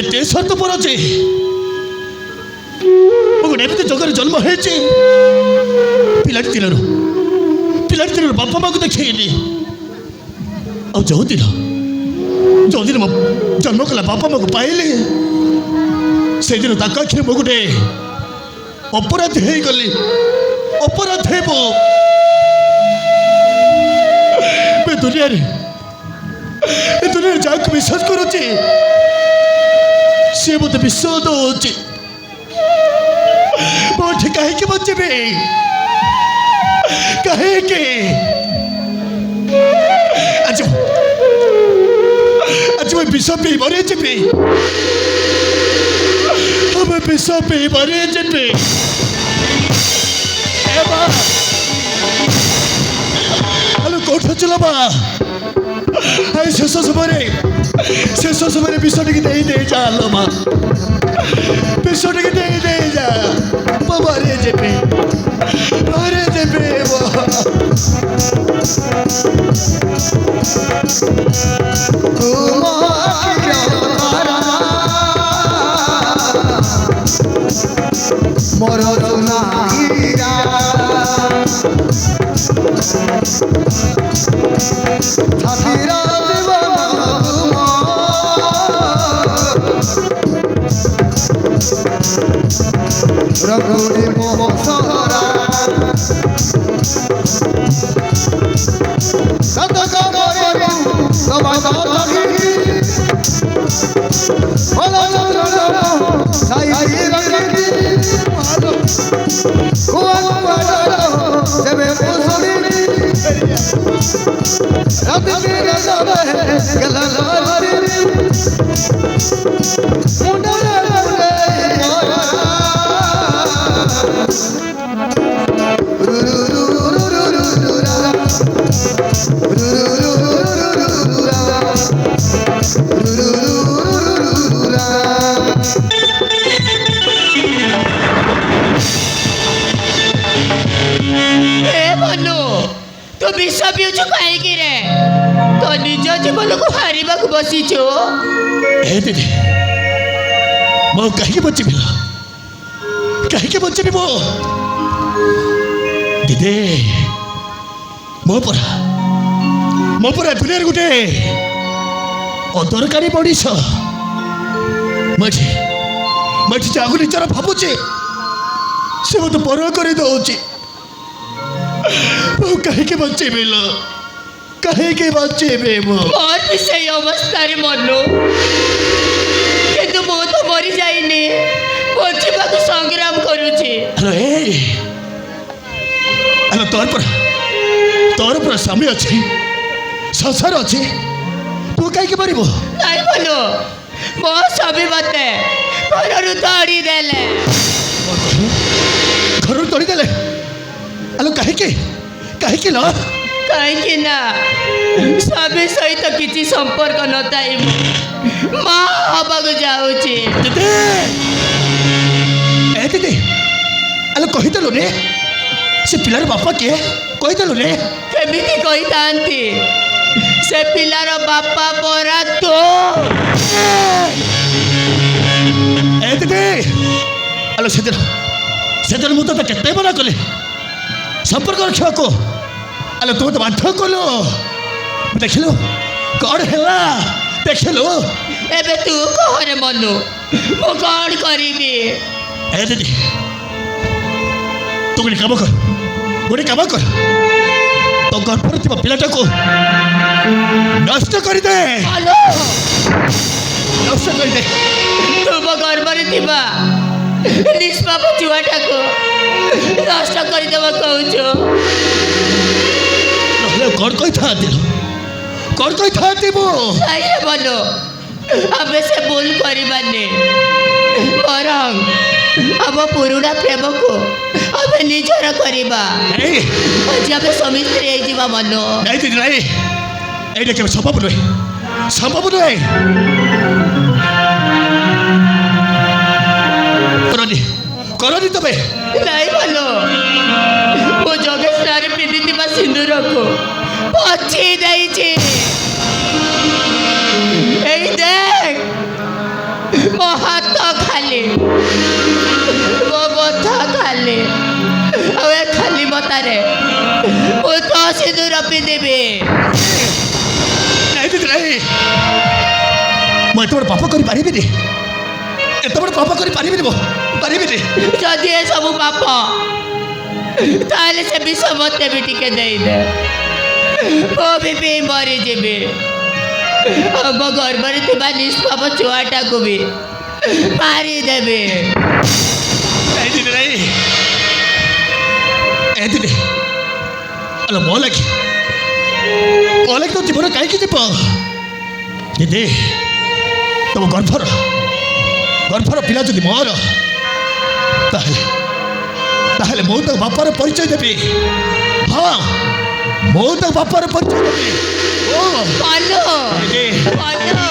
ଏତେ ସ୍ୱାର୍ଥପର ଯେ ମୁଁ ଗୋଟେ ଏମିତି ଜଗାରେ ଜନ୍ମ ହେଇଛି ପିଲାଟି ଦିନରୁ ବାପା ମାଆକୁ ଦେଖେଇନି। ଆଉ ଯେଉଁଦିନ ମୋ ଜନ୍ମ କଲା ବାପା ମାଆକୁ ପାଇଲି ସେଇଦିନ ତାଙ୍କ ଆଖିରେ ମୁଁ ଗୋଟେ ଅପରାଧୀ ହେଇଗଲି। ଅପରାଧୀ ମୁଁ ଏ ଦୁନିଆରେ ଯାହାକୁ ବିଶ୍ୱାସ କରୁଛି ସେ ମୋତେ ବିଷ ଦଉଛି। ମୁଁ ଏଠି କାହିଁକି ବଞ୍ଚିବି? କାହିଁକି ଆଜି ମୁଁ ବିଷ ପିଇ ମରିଯିବି। ଆମେ ବିଷ ପିଇ ମରିଯିବି। ଆଲୋ କୋଉଠି ଅଛିଲ ମା? ଶେଷ ସମୟରେ ବିଷ ଟିକେ ଦେଇ ଯା ଆଲୋ ମା। ବିଷ ଟିକେ ଦେଇ ଯା। ମୁଁ ମରିଯିବି। ମୋର ସୁନାଇରା ଛାତିର ଜୀବନ ରଘୁଣି ମୋ ସହରା ସତକ କରିବୁ ସବାଦ ଚାକିରି ଭଲ ଚରଣ ସାଇ ରଖିବି ସେବେ ମୁଁ ଶୁଣିବି ରାତିରେ ଗଲା ମୁଣ୍ଡରେ ବିଷ ପିଉଛୁ କାହିଁକି ରେ? ତ ନିଜ ଜୀବନକୁ ହାରିବାକୁ ବସିଛୁ। ଦିଦି ମୁଁ କାହିଁକି ବଞ୍ଚିବି? ମୁଁ ଦିଦି ମୋ ପରା ଦୁନିଆରେ ଗୋଟେ ଅଦରକାରୀ ମଣିଷ। ମୁଁ ଏଠି ଯାହାକୁ ନିଜର ଭାବୁଛି ସେ ମୋତେ ପରଆ କରିଦେଉଛି। ମୁଁ କାହିଁକି ବଞ୍ଚେଇବି? ମୋର ବି ସେଇ ଅବସ୍ଥାରେ ମନୁ, କିନ୍ତୁ ମୁଁ ତ ମରିଯାଇନି, ବଞ୍ଚିବାକୁ ସଂଗ୍ରାମ କରୁଛି। ତୋର ପରା ସ୍ୱାମୀ ଅଛି, ସଂସାର ଅଛି, ତୁ କାହିଁକି ମରିବୁ? ନାଇଁ ମନୁ, ମୋ ସ୍ୱାମୀ ମତେ ଘରରୁ ତଡ଼ିଦେଲେ। ଘରରୁ ତଡ଼ିଦେଲେ? ଆଲୋ କାହିଁକି ନା ସ୍ୱାମୀ ସହିତ କିଛି ସମ୍ପର୍କ ନଥାଇ ମା ହବାକୁ ଯାଉଛି। ଦିଦି ଆଲୋ କହିଦେଲୁନି ସେ ପିଲାର ବାପା କିଏ? କହିଦେଲୁନି? କେମିତି କହିଥାନ୍ତି? ସେ ପିଲାର ବାପା ପରା ତୁ। ଦିଦି ଆଲୋ ସେଦିନ ମୁଁ ତୋତେ କେତେ ମନା କଲି ସମ୍ପର୍କ ରଖିବାକୁ। ଆଲୋ ତୁ ତ ବାଧ୍ୟ କଲୁ। ଦେଖିଲୁ କ'ଣ ହେଲା? ଦେଖିଲୁ। ଏବେ ତୁ କହରେ ମନୁ, ମୁଁ କ'ଣ କରିବି? ଦିଦି ତୁ ଗୋଟେ କାମ କର ତୋ ଗର୍ଭରେ ଥିବା ପିଲାଟାକୁ ନଷ୍ଟ କରିଦେ। ତୁମ ଗର୍ଭରେ ଥିବା ନିଷ୍ପାପ ଛୁଆଟାକୁ ନଷ୍ଟ କରିଦେବ କହୁଛୁ? ନହେଲେ କ'ଣ କହିଥାନ୍ତି ମୁଁ? ବୋଲ ଆମେ ସେ ଭୁଲ କରିବାନି, ବରଂ ଆମ ପୁରୁଣା ପ୍ରେମକୁ ଆମେ ନିଜର କରିବା। ଆଜି ଆମେ ସ୍ୱାମୀ ସ୍ତ୍ରୀ ହେଇଯିବା ମନୁ। এইটা কেবল সম্ভব নয় করনি তবে নাই ভালো ମୁଁ ଜଗେଶ୍ୱରରେ ପିନ୍ଧିଥିବା ସିନ୍ଦୁରକୁ ପୋଛି ଦେଇଛି। ଏଇ ଦେଖ ମୋ ହାତ ଖାଲି, ମୋ ବଥା ଖାଲି, ଆଉ ଏ ଖାଲି ବତାରେ ମୁଁ ତ ସିନ୍ଦୁର ପିନ୍ଧିବି। ନାଇଁ ଦିଦି ନାଇଁ, ମୁଁ ଏତେ ବଡ଼ ପାପ କରିପାରିବିନି, ଏତେ ବଡ଼ ପାପ କରିପାରିବିନି, ମୁଁ ପାରିବିନି। ଯଦି ଏସବୁ ପାପ ତାହେଲେ ସେ ବିଷ ମୋତେ ବି ଟିକେ ଦେଇଦେ, ମୁଁ ବି ପିଇ ମରିଯିବି, ଆଉ ମୋ ଗର୍ଭରେ ଥିବା ନିଷ୍ପାପ ଛୁଆଟାକୁ ବି ମାରିଦେବି। ନାଇଁ ଦିଦି ନାଇଁ, ଏ ଦିଦି ଆଲୋ ମୋ ଲାଗି ତ ଜୀବନ କାହିଁକି ଯିବ ଦିଦି? ତମ ଗର୍ଭର ପିଲା ଯଦି ମୋର, ତାହେଲେ ମୁଁ ତ ବାପାର ପରିଚୟ ଦେବି। ହଁ, ମୁଁ ତ ବାପାର ପରିଚୟ ଦେବି। ମନୁ, ଦିଦି ମନୁ।